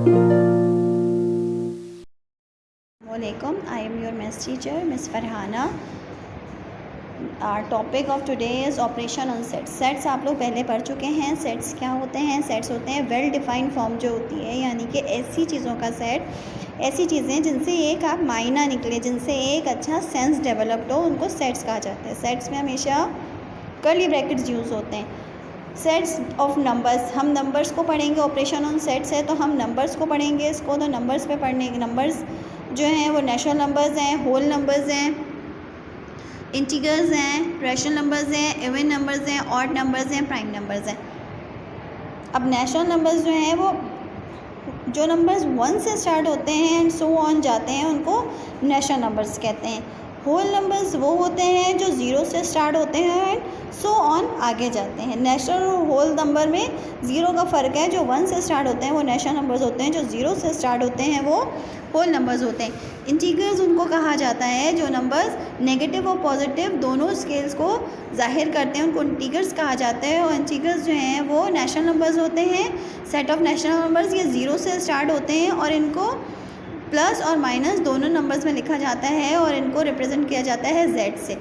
Assalamualaikum. I am your maths teacher, Miss Farhana. Our topic of today is operation on sets. Sets आप लोग पहले पढ़ चुके हैं. सेट्स क्या होते हैं? सेट्स होते हैं वेल डिफाइंड फॉर्म जो होती है, यानी कि ऐसी चीज़ों का सेट, ऐसी चीज़ें जिनसे एक आप मायना निकले, जिनसे एक अच्छा सेंस डेवलप्ड हो, उनको सेट्स कहा जाता है. सेट्स में हमेशा कर्ली ब्रैकेट्स यूज़ होते हैं. सेट्स ऑफ नंबर्स, हम नंबर्स को पढ़ेंगे. ऑपरेशन ऑन सेट्स है तो हम नंबर्स को पढ़ेंगे. इसको तो नंबर्स पे पढ़ने के नंबर्स जो हैं वो नेचुरल नंबर्स हैं, होल नंबर्स हैं, इंटीजर्स हैं, रैशनल नंबर्स हैं, इवन नंबर्स हैं, ऑड नंबर्स हैं, प्राइम नंबर्स हैं. अब नेचुरल नंबर्स जो हैं वो जो नंबर्स 1 से स्टार्ट होते हैं एंड सो ऑन जाते हैं उनको नेचुरल नंबर्स कहते हैं. होल नंबर्स वो होते हैं जो 0 से स्टार्ट होते हैं एंड सो ऑन आगे जाते हैं. नेचुरल और होल नंबर में 0 का फ़र्क है. जो 1 से स्टार्ट होते हैं वो नेचुरल नंबर्स होते हैं, जो 0 से स्टार्ट होते हैं वो होल नंबर्स होते हैं. इंटीजर्स उनको कहा जाता है जो नंबर्स नेगेटिव और पॉजिटिव दोनों स्केल्स को जाहिर करते हैं, उनको इंटीजर्स कहा जाता है. और इंटीजर्स जो हैं वो नेचुरल नंबर्स होते हैं. सेट ऑफ नेचुरल नंबर्स ये 0 से स्टार्ट होते हैं और इनको प्लस और माइनस दोनों नंबर्स में लिखा जाता है और इनको रिप्रेजेंट किया जाता है z से.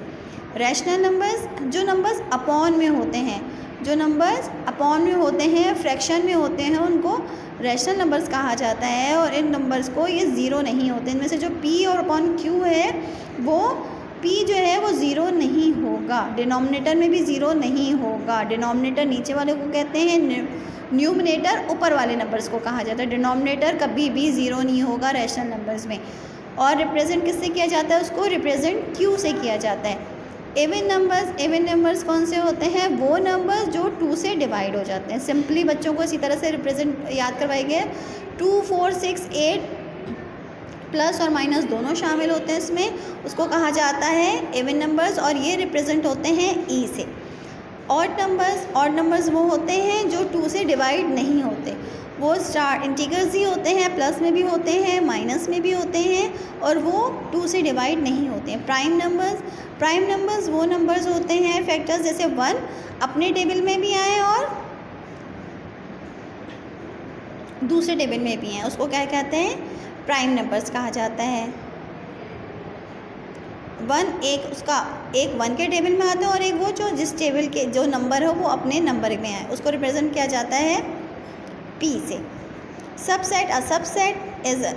रैशनल नंबर्स, जो नंबर्स अपॉन में होते हैं, जो नंबर्स अपॉन में होते हैं, फ्रैक्शन में होते हैं, उनको रैशनल नंबर्स कहा जाता है. और इन नंबर्स को ये 0 नहीं होते. इनमें से जो p और अपॉन q है वो p जो है वो 0 नहीं होगा. डिनोमिनेटर में भी 0 नहीं होगा. डिनोमिनेटर नीचे वाले को कहते हैं, न्यूमिनेटर ऊपर वाले नंबर्स को कहा जाता है. डिनोमिनेटर कभी भी 0 नहीं होगा रैशनल नंबर्स में. और रिप्रेजेंट किससे किया जाता है? उसको रिप्रेजेंट q से किया जाता है. इवन नंबर्स कौन से होते हैं? वो नंबर्स जो 2 से डिवाइड हो जाते हैं. सिंपली बच्चों को इसी तरह से रिप्रेजेंट याद करवाएंगे. 2, 4, 6, 8 प्लस और माइनस दोनों शामिल होते हैं इसमें. उसको कहा जाता है इवन नंबर्स और ये रिप्रेजेंट होते हैं e से. ऑड नंबर्स वो होते हैं जो 2 से डिवाइड नहीं होते. वो स्टार इंटीजर्स ही होते हैं, प्लस में भी होते हैं, माइनस में भी होते हैं और वो 2 से डिवाइड नहीं होते हैं. प्राइम नंबर्स वो नंबर्स होते हैं फैक्टर्स जैसे 1 अपने टेबल में भी आए और दूसरे टेबल में भी हैं, उसको क्या कहते हैं? प्राइम नंबर्स कहा जाता है. 1 एक 1 के टेबल में आता है और एक वो जो जिस टेबल के जो नंबर हो वो अपने नंबर में आए, उसको रिप्रेजेंट किया जाता है p से. Subset, a subset is a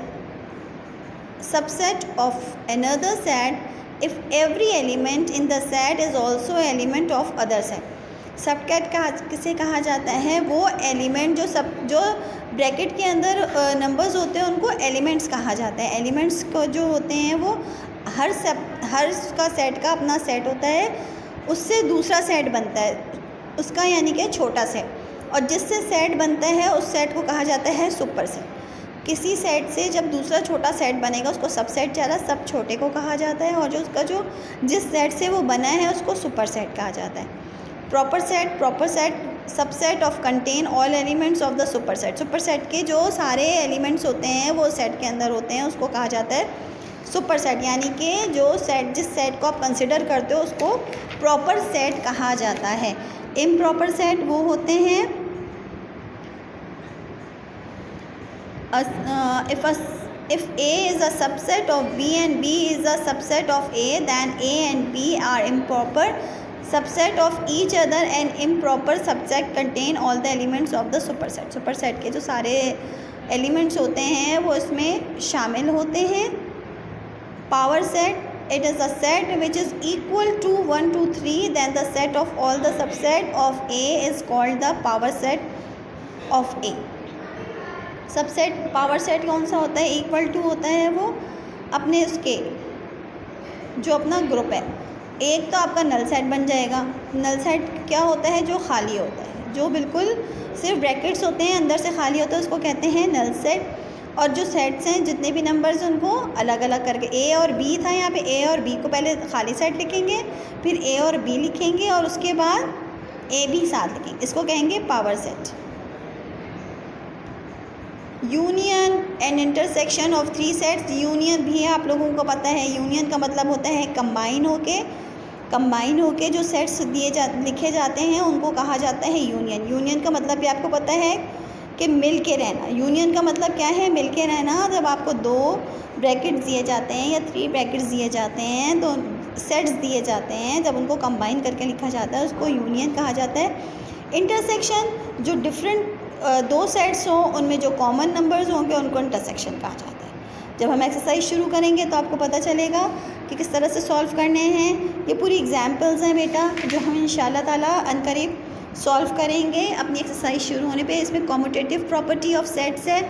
subset of another set if every element in the set is also element of other set. Subset किसे कहा जाता है? वो एलिमेंट जो ब्रैकेट के अंदर नंबर्स होते हैं उनको एलिमेंट्स कहा जाता है. एलिमेंट्स को जो होते हैं वो हर का सेट का अपना सेट होता है, उससे दूसरा सेट बनता है उसका, यानी कि छोटा सेट. और जिससे सेट बनता है उस सेट को कहा जाता है सुपर सेट. किसी सेट से जब दूसरा छोटा सेट बनेगा उसको सबसेट ज़्यादा सब छोटे को कहा जाता है. और जो उसका जो जिस सेट से वो बना है उसको सुपर सेट कहा जाता है. Proper set subset of contain all elements of the super set. Super set के जो सारे एलिमेंट्स होते हैं वो सेट के अंदर होते हैं, उसको कहा जाता है सुपर सेट. यानी कि जो सेट जिस सेट को आप कंसिडर करते हो उसको प्रॉपर सेट कहा जाता है. इम्प्रॉपर सेट वो होते हैं if A is a subset of B and B is a subset of A, then A and B are improper subset of each other and improper subset contain all the elements of the superset. Superset के जो सारे elements होते हैं वो इसमें शामिल होते हैं. Power set, it is a set which is equal to 1, 2, 3, then the set of all the subset of A is called the power set of A. Subset power set कौन सा होता है? इक्वल टू होता है वो अपने उसके जो अपना ग्रुप है. एक तो आपका नल सेट बन जाएगा. नल सेट क्या होता है? जो खाली होता है, जो बिल्कुल सिर्फ ब्रैकेट्स होते हैं, अंदर से खाली होता है, उसको कहते हैं नल सेट. और जो सेट्स हैं जितने भी नंबर्स उनको अलग अलग करके A और B था, यहाँ पे A और B को पहले खाली सेट लिखेंगे, फिर A और B लिखेंगे और उसके बाद A B साथ लिखेंगे, इसको कहेंगे power set. Union and intersection of 3 sets. Union भी आप लोगों को पता है. यूनियन का मतलब होता है कंबाइन होके जो सेट्स लिखे जाते हैं उनको कहा जाता है यूनियन. यूनियन का मतलब भी आपको पता है कि मिल के रहना। यूनियन का मतलब क्या है? मिल के रहना। जब आपको 2 ब्रैकेट्स दिए जाते हैं या 3 ब्रैकेट्स दिए जाते हैं, तो सेट्स दिए जाते हैं, जब उनको कंबाइन करके लिखा जाता है उसको यूनियन कहा जाता है। इंटरसेक्शन, जो डिफरेंट 2 सेट्स हों उनमें जो कॉमन नंबर्स होंगे उनको इंटरसेक्शन कहा जाता है। जब हम एक्सरसाइज शुरू करेंगे तो आपको पता चलेगा कि किस तरह से सॉल्व करने हैं। ये पूरी एग्जांपल्स हैं बेटा, जो हम इंशाल्लाह ताला अनकरीब सॉल्व करेंगे अपनी एक्सरसाइज शुरू होने पे। इसमें कॉम्यूटेटिव प्रॉपर्टी ऑफ सेट्स है,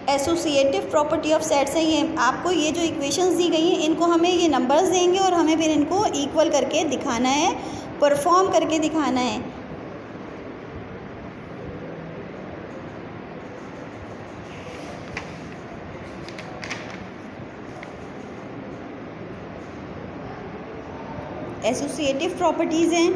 एसोसिएटिव प्रॉपर्टी ऑफ सेट्स है। ये आपको ये जो इक्वेशंस दी गई हैं इनको हमें ये नंबर्स देंगे और हमें फिर इनको इक्वल करके दिखाना है, परफॉर्म करके दिखाना है। एसोसिएटिव प्रॉपर्टीज़ हैं